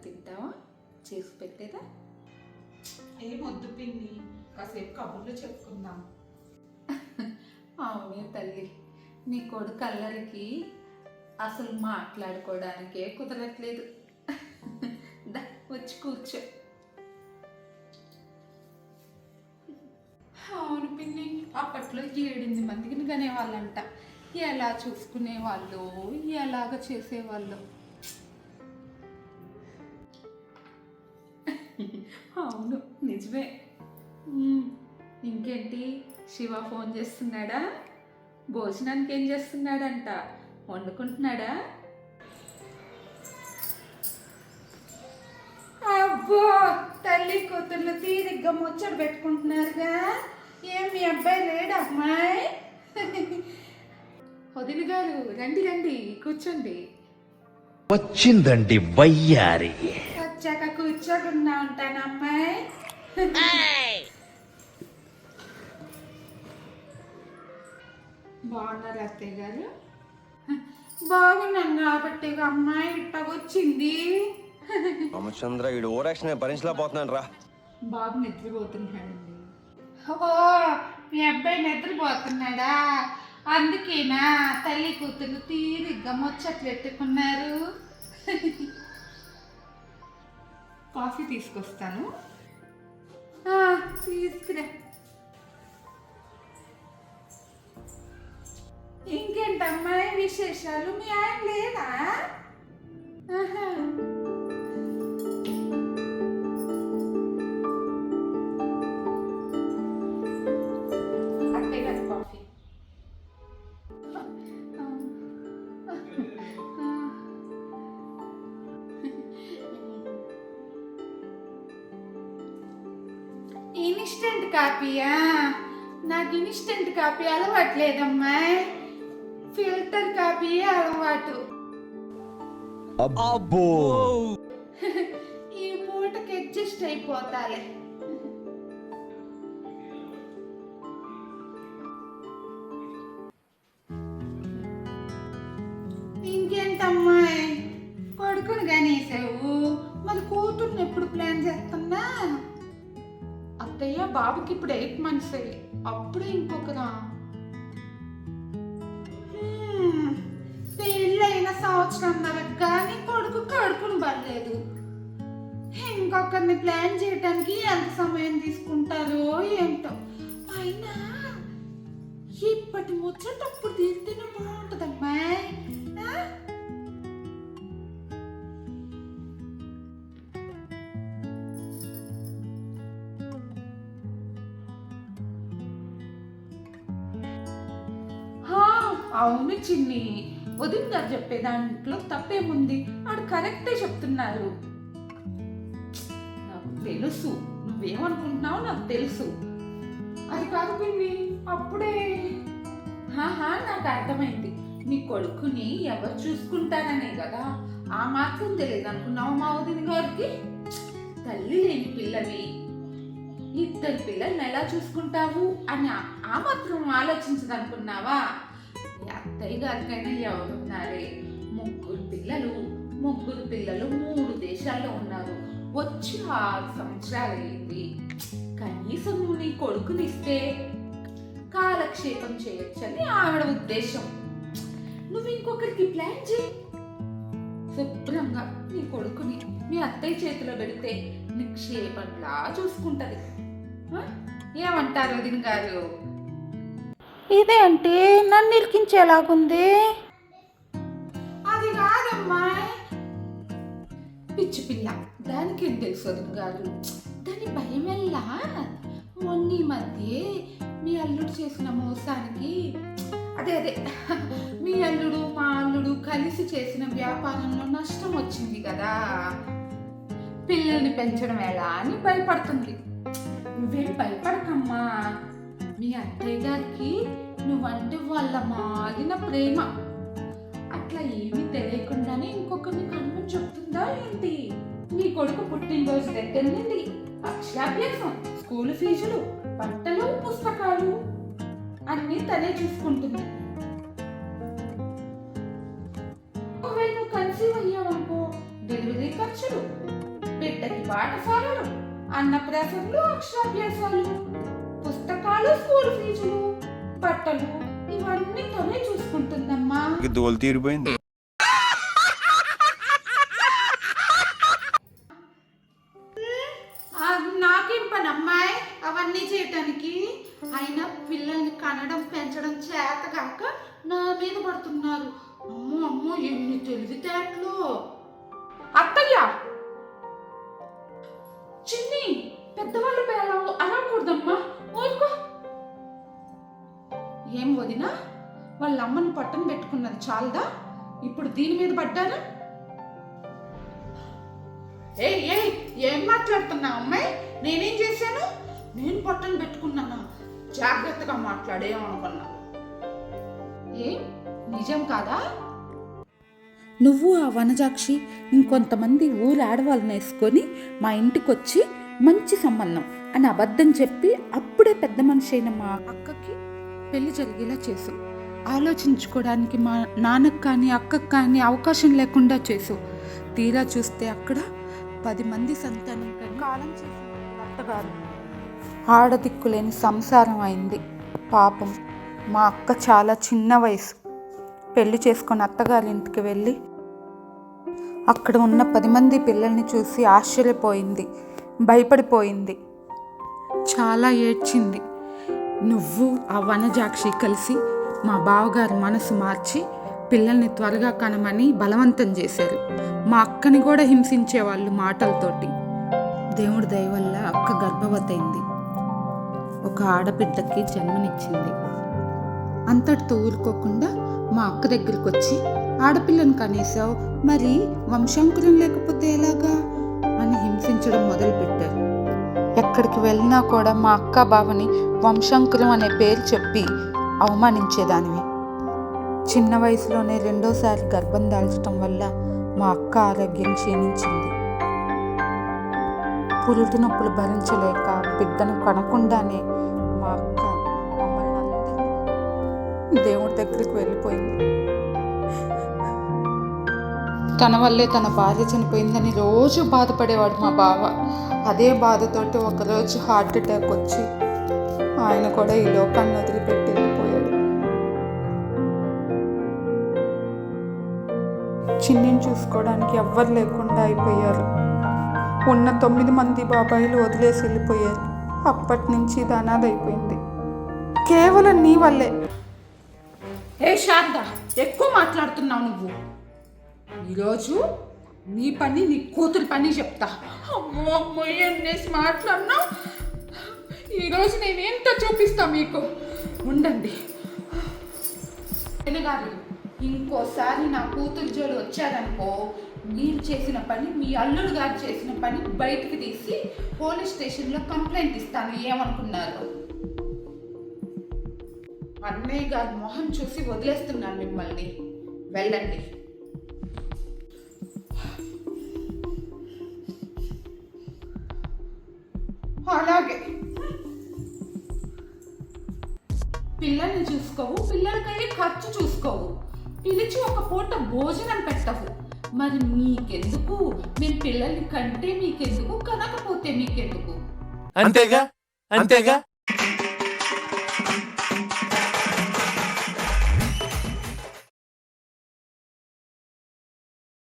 తింటావా? చేసి పెట్టేదా? ఏమొద్దు పిన్ని, కాసేపు కబుర్లు చెప్పుకుందాం. అవునే తల్లి, నీ కొడుకు అల్లరికి అసలు మాట్లాడుకోవడానికే కుదరట్లేదు. దా వచ్చి కూర్చో. అవును పిన్ని, అప్పట్లో 7-8 మందిని కనేవాళ్ళంట. ఎలా చూసుకునేవాళ్ళు, ఎలాగ చేసేవాళ్ళు. అవును నిజమే. ఇంకేంటి, శివ ఫోన్ చేస్తున్నాడా? భోజనానికి ఏం చేస్తున్నాడంట? వండుకుంటున్నాడా? అబ్బో, తల్లి కూతుర్లు తీరిగ్గా ముచ్చట పెట్టుకుంటున్నారుగా. ఏం మీ అబ్బాయి లేడా అమ్మాయి? వదిన గారు రండి రండి, కూర్చోండి. వచ్చిందండి వయ్యారి. వచ్చాక కూర్చోకుండా ఉంటాను అమ్మాయి. బాగున్నారు అత్తయ్య గారు? బాగున్నాను కాబట్టి అమ్మాయి ఇట్టగొచ్చింది. రామచంద్ర, ఈడు ఓరాక్షన్ భరించలేకపోతున్నాను రా. బాబు నిద్రపోతున్నాడండి. ఓ, మీ అబ్బాయి నిద్రపోతున్నాడా? అందుకేనా తల్లి కూతురు తీరిగ్గా ముచ్చట్లు పెట్టుకున్నారు. కాఫీ తీసుకొస్తాను. తీసుకురా. ఇంకేంటమ్మాయి విశేషాలు? మీ ఆయన లేదా? అత్తయ్య గారి కాఫీ. ఇన్స్టెంట్ కాఫీయా? నాకు ఇన్స్టెంట్ కాఫీ అలవాట్లేదమ్మా. ఫిల్టర్ కాఫీ అలవాటు. అబ్బో, ఈ పూటకి అడ్జస్ట్ అయిపోతాలే. ఇంకేంటమ్మాయి, కొడుకుని కనేసావు, మరి కూతుర్ని ఎప్పుడు ప్లాన్ చేస్తున్నా? అత్తయ్య, బాబుకి ఇప్పుడు 8 months అయ్యి, అప్పుడే ఇంకొకరా? పెళ్ళైన సంవత్సరంన్నర కానీ కొడుకు కడుపును పడలేదు. ఇంకొకరిని ప్లాన్ చేయడానికి ఎంత సమయం తీసుకుంటారో ఏంటో. అయినా ఇప్పటి ముచ్చటప్పుడు తీస్తేనే బాగుంటుందమ్మా. అవును చిన్ని, వదిన గారు చెప్పే దాంట్లో తప్పేముంది? ఆడు కరెక్టే చెప్తున్నారు. నాకు తెలుసు నువ్వేమనుకుంటున్నావో నాకు తెలుసు. అది కాదు పిన్ని, అప్పుడే నాకు అర్థమైంది. నీ కొడుకుని ఎవరు చూసుకుంటాననే కదా. ఆ మాత్రం తెలియదు అనుకున్నావు మా వదిన గారికి? తల్లి లేని పిల్లవి, 2 పిల్లల్ని ఎలా చూసుకుంటావు అని ఆ మాత్రం ఆలోచించదనుకున్నావా? అత్తయ్య గారికైనా ఎవరున్నారే? 3 పిల్లలు 3 దేశాల్లో ఉన్నారు. వచ్చి 6 సంవత్సరాలు అయింది. కనీసం నువ్వు నీ కొడుకునిస్తే కాలక్షేపం చేయొచ్చని ఆవిడ ఉద్దేశం. నువ్వు ఇంకొకరికి ప్లాన్ చేయి. శుభ్రంగా నీ కొడుకుని మీ అత్తయ్య చేతిలో పెడితే నిక్షేపంలా చూసుకుంటది. ఏమంటారు వదిన గారు? ఇదే అంటే నన్ను ఇరికించేలాగుంది. అది కాదమ్మా. పిచ్చి పిల్ల, దానికేం తెలుసు వదిన గారు? దాని భయం ఎలా? మొన్న ఈ మధ్య మీ అల్లుడు చేసిన మోసానికి, అదే మీ అల్లుడు మా అల్లుడు కలిసి చేసిన వ్యాపారంలో నష్టం వచ్చింది కదా. పిల్లల్ని పెంచడం ఎలా అని భయపడుతుంది. నువ్వేం భయపడకమ్మా. మీ అత్తయ్య గారికి నువ్వంటే వాళ్ళ మారిన ప్రేమ. అట్లా ఏమీ తెలియకుండానే ఇంకొకరిని కనుమని చెప్తుందా ఏంటి? నీ కొడుకు పుట్టినరోజు దగ్గర నుండి అక్షరాభ్యాసం, స్కూల్ ఫీజులు, బట్టలు, పుస్తకాలు అన్నీ తనే చూసుకుంటుంది. ఒకవేళ నువ్వు కన్సీవ్ అయ్యావనుకో, డెలివరీ ఖర్చులు, పాఠశాలలు, అన్నప్రాసనలు, అక్షరాభ్యాసాలు, పుస్తకాలు, స్కూల్ ఫీజులు, బట్టలు ఇవన్నీ తనే చూసుకుంటుందమ్మా. దోలు తీరిపోయింది. నాకేం పని అమ్మాయి అవన్నీ చేయటానికి? అయినా పిల్లల్ని కనడం పెంచడం చేత కాక నా మీద పడుతున్నారు. అమ్మో అమ్మో ఎన్ని తెలివితేటలు. అత్తయ్య, చిన్ని పెద్దవాళ్ళ పేరు అనకూడదమ్మా, ఊరుకో. ఏం వదినా, వాళ్ళ అమ్మని పట్టం పెట్టుకున్నది చాలదా, ఇప్పుడు దీని మీద పడ్డారా? ఏం మాట్లాడుతున్నా అమ్మాయి? నేనేం చేశాను? నేను పట్టం పెట్టుకున్నానా? జాగ్రత్తగా మాట్లాడేమనుకున్నా. ఏం నిజం కాదా? నువ్వు ఆ వనజాక్షి ఇంకొంతమంది ఊరు ఆడవాళ్ళని వేసుకొని మా ఇంటికి వచ్చి మంచి సంబంధం అని అబద్ధం చెప్పి అప్పుడే పెద్ద మనిషి అయిన మా అక్కకి పెళ్లి జరిగేలా చేసావు. ఆలోచించుకోవడానికి మా నాన్నకు కానీ అక్కకు కానీ అవకాశం లేకుండా చేసావు. తీరా చూస్తే అక్కడ 10 మంది సంతానం కానీ కాలం చేసిన అత్తగారు ఆడదిక్కులేని సంసారం అయింది. పాపం మా అక్క చాలా చిన్న వయసు. పెళ్లి చేసుకొని అత్తగారి ఇంటికి వెళ్ళి అక్కడ ఉన్న 10 మంది పిల్లల్ని చూసి ఆశ్చర్యపోయింది, భయపడిపోయింది, చాలా ఏడ్చింది. నువ్వు ఆ వనజాక్షి కలిసి మా బావగారి మనసు మార్చి పిల్లల్ని త్వరగా కనమని బలవంతం చేశారు. మా అక్కని కూడా హింసించేవాళ్ళు మాటలతోటి. దేవుడి దయ వల్ల అక్క గర్భవతైంది, ఒక ఆడబిడ్డకి జన్మనిచ్చింది. అంతటితో ఊరుకోకుండా మా అక్క దగ్గరికి వచ్చి ఆడపిల్లని కనేసావు, మరి వంశాంకురం లేకపోతే ఎలాగా అని హింసించడం మొదలుపెట్టారు. ఎక్కడికి వెళ్ళినా కూడా మా అక్క బావని వంశాంకురం అనే పేరు చెప్పి అవమానించేదానివి. చిన్న వయసులోనే 2వ గర్భం దాల్చడం వల్ల మా అక్క ఆరోగ్యం క్షీణించింది. పురుటి నొప్పులు భరించలేక బిడ్డను కనకుండానే మా అక్క మమ్మల్ని అందరినీ దేవుడి దగ్గరికి వెళ్ళిపోయింది. తన వల్లే తన భార్య చనిపోయిందని రోజు బాధపడేవాడు మా బావ. అదే బాధతోటి ఒకరోజు హార్ట్ అటాక్ వచ్చి ఆయన కూడా ఈ లోకాన్ని వదిలిపెట్టి వెళ్ళిపోయాడు. చిన్నిని చూసుకోవడానికి ఎవ్వరు లేకుండా అయిపోయారు. ఉన్న 9 మంది బాబాయిలు వదిలేసి వెళ్ళిపోయారు. అప్పటి నుంచి ఇది అనాథ అయిపోయింది, కేవలం నీ వల్లే. శారద, ఎక్కువ మాట్లాడుతున్నావు నువ్వు. ఈరోజు నీ పని నీ కూతురు పని చెప్తా. అమ్మో అమ్మో ఎన్నేసి మాట్లాడినావు. ఈరోజు నేనేంటో చూపిస్తా మీకు, ఉండండి. గారు, ఇంకోసారి నా కూతురు జోడు వచ్చారనుకో, మీరు చేసిన పని, మీ అల్లుడు గారు చేసిన పని బయటికి తీసి పోలీస్ స్టేషన్లో కంప్లైంట్ ఇస్తాను. ఏమనుకున్నారు? అన్నయ్య గారి మొహం చూసి వదిలేస్తున్నాను మిమ్మల్ని. వెళ్ళండి. అలాగే. పిల్లల్ని చూసుకోవు, పిల్లలకయ్యే ఖర్చు చూసుకోవు, పిలిచి ఒక పూట భోజనం పెట్టవు. మరి మీకెందుకు? మేము పిల్లల్ని కంటే మీకెందుకు, కనకపోతే మీకెందుకు? అంతేగా అంతేగా.